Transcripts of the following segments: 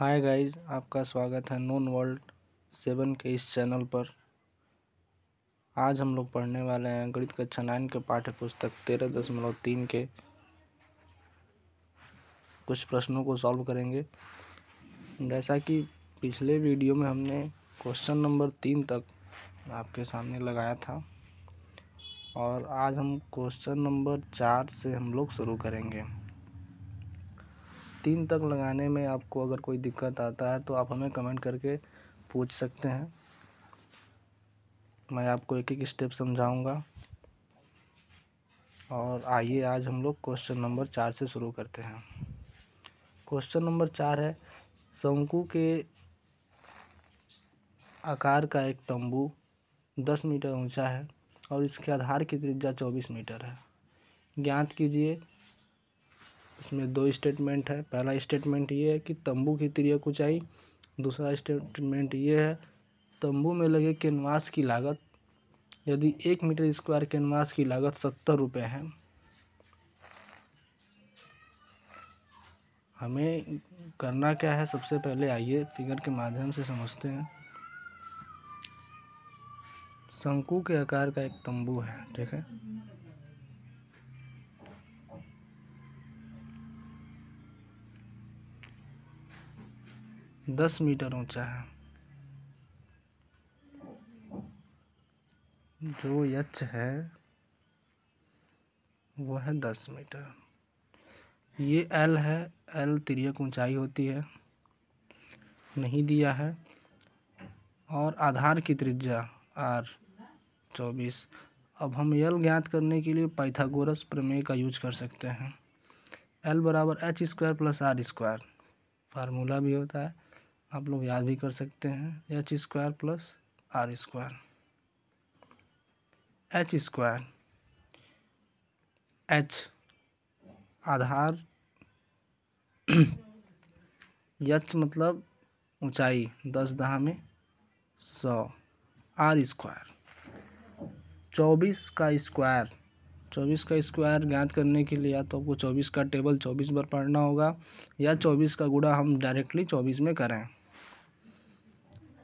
Hi guys, आपका स्वागत है नोन वर्ल्ड 7 के इस चैनल पर। आज हम लोग पढ़ने वाले हैं गणित कक्षा 9 के पाठ्य पुस्तक 13.3 के कुछ प्रश्नों को सॉल्व करेंगे। जैसा कि पिछले वीडियो में हमने क्वेश्चन नंबर 3 तक आपके सामने लगाया था और आज हम क्वेश्चन नंबर 4 से हम लोग शुरू करेंगे। 3 तक लगाने में आपको अगर कोई दिक्कत आता है तो आप हमें कमेंट करके पूछ सकते हैं। मैं आपको एक एक स्टेप समझाऊंगा। और आइए आज हम लोग क्वेश्चन नंबर 4 से शुरू करते हैं। क्वेश्चन नंबर 4 है, शंकु के आकार का एक तंबू 10 मीटर ऊंचा है और इसके आधार की त्रिज्या 24 मीटर है। ज्ञात कीजिए। इसमें 2 स्टेटमेंट है। पहला स्टेटमेंट ये है कि तंबू की तिर्यक ऊंचाई। दूसरा स्टेटमेंट ये है तंबू में लगे कैनवास की लागत। यदि 1 मीटर स्क्वायर कैनवास की लागत 70 रुपये है, हमें करना क्या है। सबसे पहले आइए फिगर के माध्यम से समझते हैं। शंकु के आकार का एक तंबू है, ठीक है। दस मीटर ऊंचा है। जो यच है वो है 10 मीटर। ये एल है। एल तिर्यक ऊंचाई होती है, नहीं दिया है। और आधार की त्रिज्या आर 24। अब हम एल ज्ञात करने के लिए पाइथागोरस प्रमेय का यूज कर सकते हैं। एल बराबर H square plus R square formula भी होता है, आप लोग याद भी कर सकते हैं। H square plus R square. H square, H आधार, एच मतलब ऊंचाई 10⁻100। आर स्क्वायर 24 का स्क्वायर। 24 का स्क्वायर ज्ञात करने के लिए या तो आपको 24 का टेबल 24 बार पढ़ना होगा या 24 का गुणा हम डायरेक्टली 24 में करें।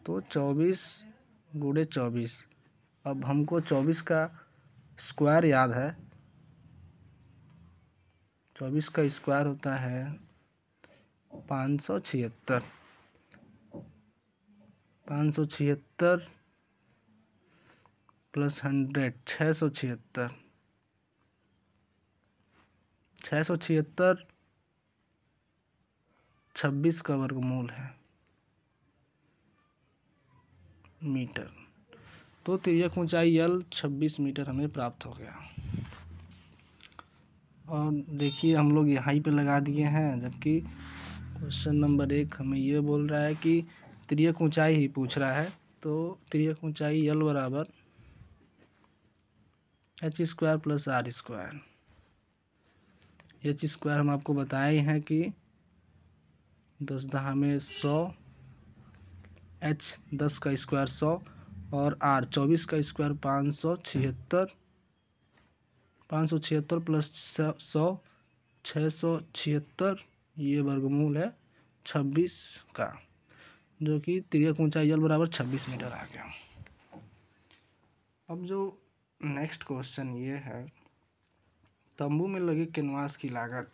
तो 24 गुणे 24। अब हमको 24 का स्क्वायर याद है। 24 का स्क्वायर होता है 576। 576 प्लस 100 676। 676 26 का वर्गमूल है मीटर। तो तिर्यक ऊंचाई यल 26 मीटर हमें प्राप्त हो गया। और देखिए हम लोग यहाँ पे लगा दिए हैं, जबकि क्वेश्चन नंबर 1 हमें ये बोल रहा है कि तिर्यक ऊंचाई ही पूछ रहा है। तो तिर्यक ऊंचाई यल बराबर H square plus R square. H square हम आपको बताए हैं कि 10⁻100। एच 10 का स्क्वायर 100 और आर 24 का स्क्वायर 576। 576 प्लस 100 676। ये वर्गमूल है 26 का, जो कि तिर्यक ऊंचाई यल बराबर 26 मीटर आ गया। अब जो नेक्स्ट क्वेश्चन ये है, तंबू में लगे कैनवास की लागत।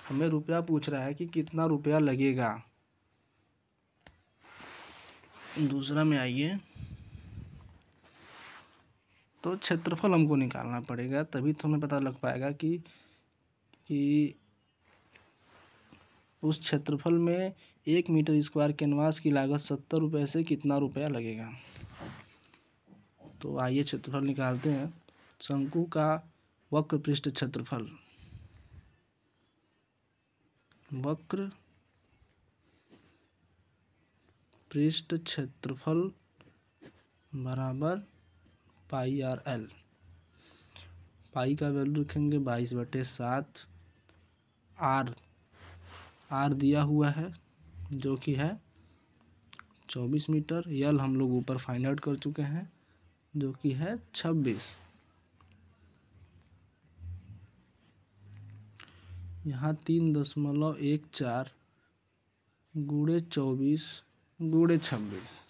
हमें रुपया पूछ रहा है कि कितना रुपया लगेगा। दूसरा में आइए, तो क्षेत्रफल हमको निकालना पड़ेगा, तभी तो हमें पता लग पाएगा कि उस क्षेत्रफल में 1 मीटर स्क्वायर कैनवास की लागत 70 रुपये से कितना रुपया लगेगा। तो आइए क्षेत्रफल निकालते हैं। शंकु का वक्र पृष्ठ क्षेत्रफल। वक्र पृष्ठ क्षेत्रफल बराबर पाई आर एल। पाई का वैल्यू रखेंगे 22/7। आर दिया हुआ है जो कि है 24 मीटर। यल हम लोग ऊपर फाइंड आउट कर चुके हैं जो कि है 26। यहाँ 3.14 गुणे 24 गुणे 26,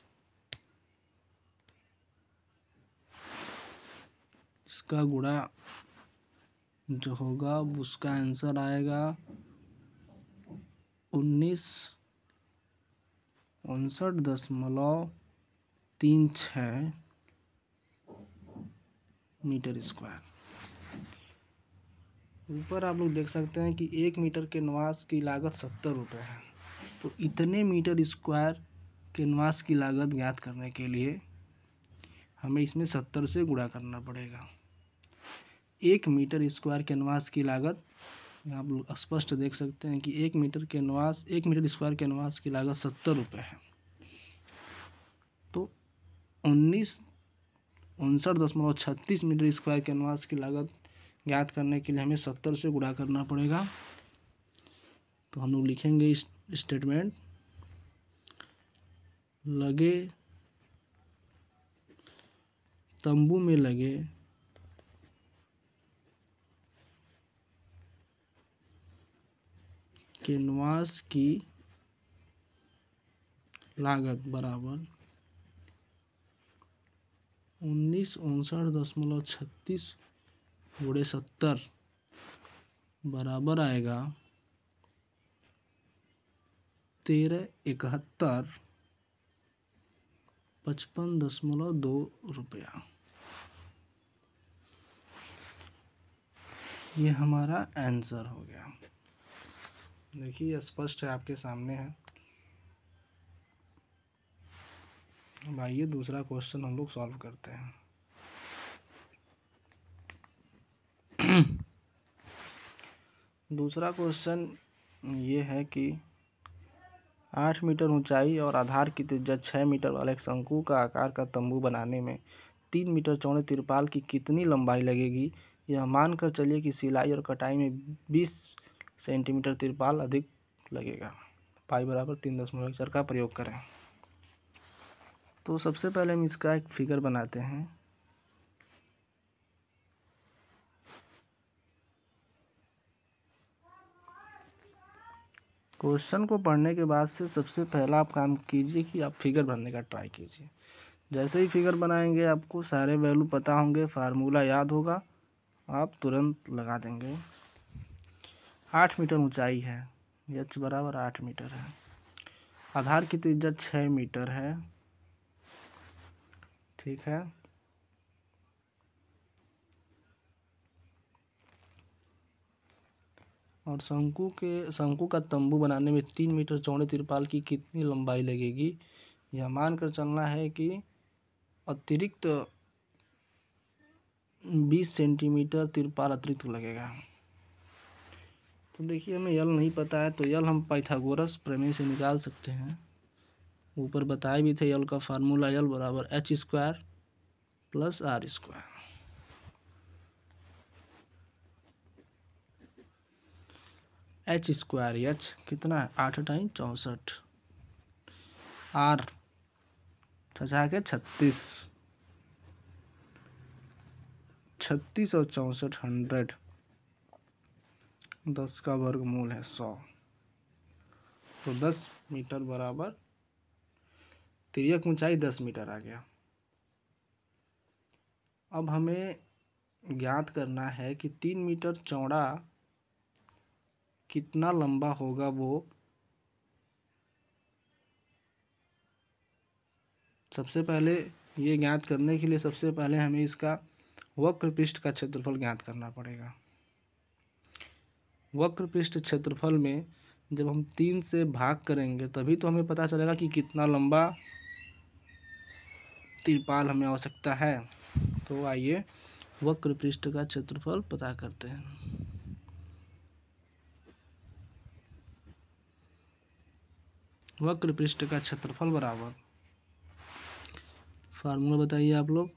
इसका गुणा जो होगा उसका आंसर आएगा 1959.36 मीटर स्क्वायर। ऊपर आप लोग देख सकते हैं कि 1 मीटर कैनवास की लागत 70 रुपये है। तो इतने मीटर स्क्वायर कैनवास की लागत ज्ञात करने के लिए हमें इसमें 70 से गुणा करना पड़ेगा। 1 मीटर स्क्वायर कैनवास की लागत, यहाँ आप लोग स्पष्ट देख सकते हैं कि 1 मीटर स्क्वायर कैनवास की लागत 70 रुपये है। तो 1959.36 मीटर स्क्वायर कैनवास की लागत ज्ञात करने के लिए हमें 70 से गुणा करना पड़ेगा। तो हम लोग लिखेंगे इस स्टेटमेंट, लगे तंबू में लगे कैनवास की लागत बराबर 1959.36 गुणे 70 बराबर आएगा 1371.55 रुपया। ये हमारा आंसर हो गया। देखिए स्पष्ट है, आपके सामने है। अब आइए दूसरा क्वेश्चन हम लोग सॉल्व करते हैं। दूसरा क्वेश्चन ये है कि 8 मीटर ऊंचाई और आधार की त्रिज्या 6 मीटर वाले एक शंकु का आकार का तंबू बनाने में 3 मीटर चौड़े तिरपाल की कितनी लंबाई लगेगी। यह मानकर चलिए कि सिलाई और कटाई में 20 सेंटीमीटर तिरपाल अधिक लगेगा। पाई बराबर 3.4 का प्रयोग करें। तो सबसे पहले हम इसका एक फिगर बनाते हैं। क्वेश्चन को पढ़ने के बाद से सबसे पहला आप काम कीजिए कि आप फिगर भरने का ट्राई कीजिए। जैसे ही फिगर बनाएंगे आपको सारे वैल्यू पता होंगे, फार्मूला याद होगा, आप तुरंत लगा देंगे। 8 मीटर ऊंचाई है, h बराबर 8 मीटर है। आधार की त्रिज्या 6 मीटर है, ठीक है। और शंकु का तंबू बनाने में 3 मीटर चौड़े तिरपाल की कितनी लंबाई लगेगी। यह मानकर चलना है कि अतिरिक्त 20 सेंटीमीटर तिरपाल अतिरिक्त लगेगा। तो देखिए हमें यल नहीं पता है, तो यल हम पाइथागोरस प्रमेय से निकाल सकते हैं। ऊपर बताए भी थे यल का फार्मूला, यल बराबर h² + r²। h² कितना है 8 × 64, r 36 और 64 100, 10 का वर्गमूल है 100। तो 10 मीटर बराबर तिर्यक ऊंचाई 10 मीटर आ गया। अब हमें ज्ञात करना है कि 3 मीटर चौड़ा कितना लंबा होगा। वो सबसे पहले ये ज्ञात करने के लिए सबसे पहले हमें इसका वक्र पृष्ठ का क्षेत्रफल ज्ञात करना पड़ेगा। वक्र पृष्ठ क्षेत्रफल में जब हम 3 से भाग करेंगे तभी तो हमें पता चलेगा कि कितना लंबा तिरपाल हमें आवश्यकता है। तो आइए वक्र पृष्ठ का क्षेत्रफल पता करते हैं। वक्र पृष्ठ का क्षेत्रफल बराबर, फार्मूला बताइए आप लोग,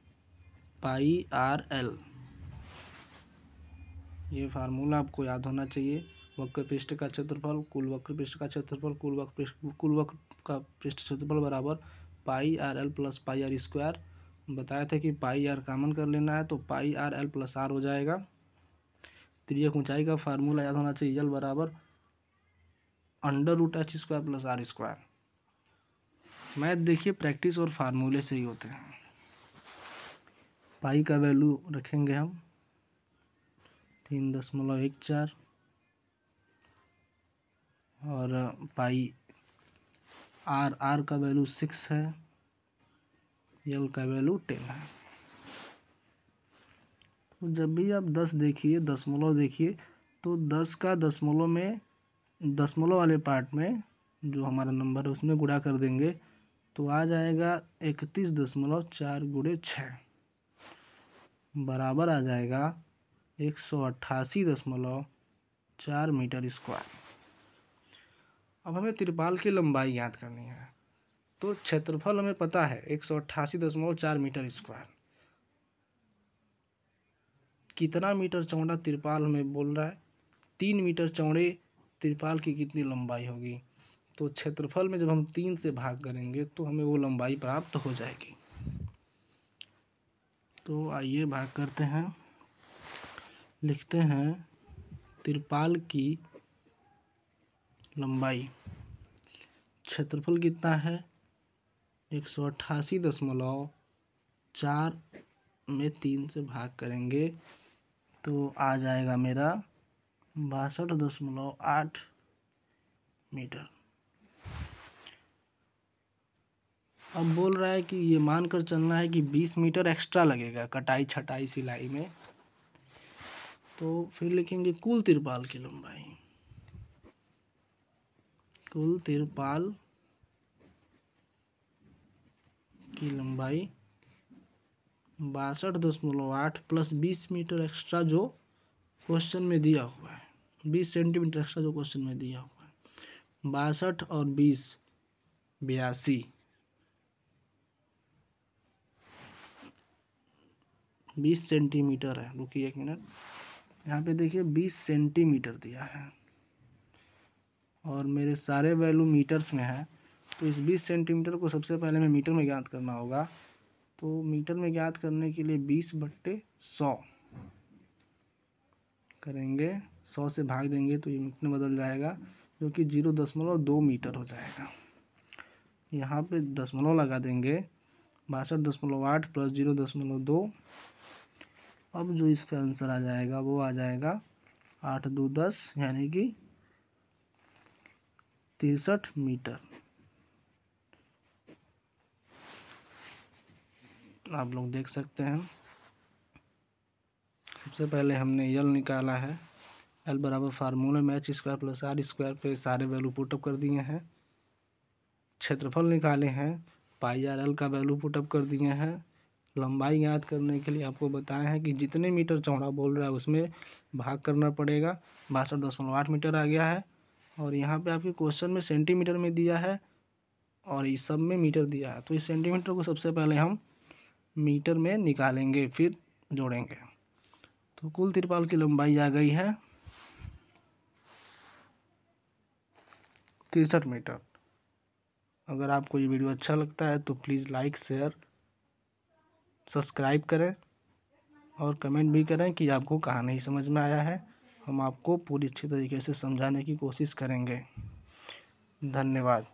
πr/l। ये फार्मूला आपको याद होना चाहिए। वक्र पृष्ठ का क्षेत्रफल कुल वक्र पृष्ठ का क्षेत्रफल कुल वक्र का पृष्ठ क्षेत्रफल बराबर πr/l + πr²। बताया था कि πr कॉमन कर लेना है, तो πr/l + r हो जाएगा। तिर्यक ऊंचाई का फार्मूला याद होना चाहिए, यल बराबर √h² + r²। मैथ देखिए प्रैक्टिस और फार्मूले से ही होते हैं। पाई का वैल्यू रखेंगे हम 3.14 और पाई आर का वैल्यू 6 है, यल का वैल्यू 10 है। तो जब भी आप 10 देखिए, दशमलव देखिए, तो 10 का दशमलव में, दशमलव वाले पार्ट में जो हमारा नंबर है उसमें गुणा कर देंगे तो आ जाएगा 31.4 × 6 बराबर आ जाएगा 188.4 मीटर स्क्वायर। अब हमें तिरपाल की लंबाई याद करनी है, तो क्षेत्रफल हमें पता है 188.4 मीटर स्क्वायर। कितना मीटर चौड़ा तिरपाल हमें बोल रहा है, 3 मीटर चौड़े तिरपाल की कितनी लंबाई होगी। तो क्षेत्रफल में जब हम 3 से भाग करेंगे तो हमें वो लंबाई प्राप्त हो जाएगी। तो आइए भाग करते हैं, लिखते हैं तिरपाल की लंबाई, क्षेत्रफल कितना है 188.4 में 3 से भाग करेंगे तो आ जाएगा मेरा 62.8 मीटर। अब बोल रहा है कि ये मानकर चलना है कि 20 मीटर एक्स्ट्रा लगेगा कटाई छटाई सिलाई में। तो फिर लिखेंगे कुल तिरपाल की लंबाई, कुल तिरपाल की लंबाई 62.8 + 20 मीटर एक्स्ट्रा जो क्वेश्चन में दिया हुआ है, 20 सेंटीमीटर एक्स्ट्रा जो क्वेश्चन में दिया हुआ है। 62 और 20 82, 20 सेंटीमीटर है। रुकिए 1 मिनट, यहाँ पे देखिए 20 सेंटीमीटर दिया है और मेरे सारे वैल्यू मीटर्स में है। तो इस 20 सेंटीमीटर को सबसे पहले हमें मीटर में ज्ञात करना होगा। तो मीटर में ज्ञात करने के लिए 20/100 करेंगे, 100 से भाग देंगे तो ये मीटर में बदल जाएगा, जो कि 0.2 मीटर हो जाएगा। यहाँ पे दशमलव लगा देंगे, 62.8 + 0.2। अब जो इसका आंसर आ जाएगा वो आ जाएगा 8 2 10, यानी कि 63 मीटर। आप लोग देख सकते हैं, सबसे पहले हमने यल निकाला है, एल बराबर फार्मूले में h² + r² पे सारे वैल्यू पुटअप कर दिए हैं। क्षेत्रफल निकाले हैं, पाई आर एल का वैल्यू पुटअप कर दिए हैं। लंबाई याद करने के लिए आपको बताया है कि जितने मीटर चौड़ा बोल रहा है उसमें भाग करना पड़ेगा। 62.8 मीटर आ गया है और यहाँ पे आपके क्वेश्चन में सेंटीमीटर में दिया है और इस सब में मीटर दिया है। तो इस सेंटीमीटर को सबसे पहले हम मीटर में निकालेंगे, फिर जोड़ेंगे। तो कुल तिरपाल की लंबाई आ गई है 63 मीटर। अगर आपको ये वीडियो अच्छा लगता है तो प्लीज़ लाइक शेयर सब्सक्राइब करें और कमेंट भी करें कि आपको कहाँ नहीं समझ में आया है। हम आपको पूरी अच्छी तरीके से समझाने की कोशिश करेंगे। धन्यवाद।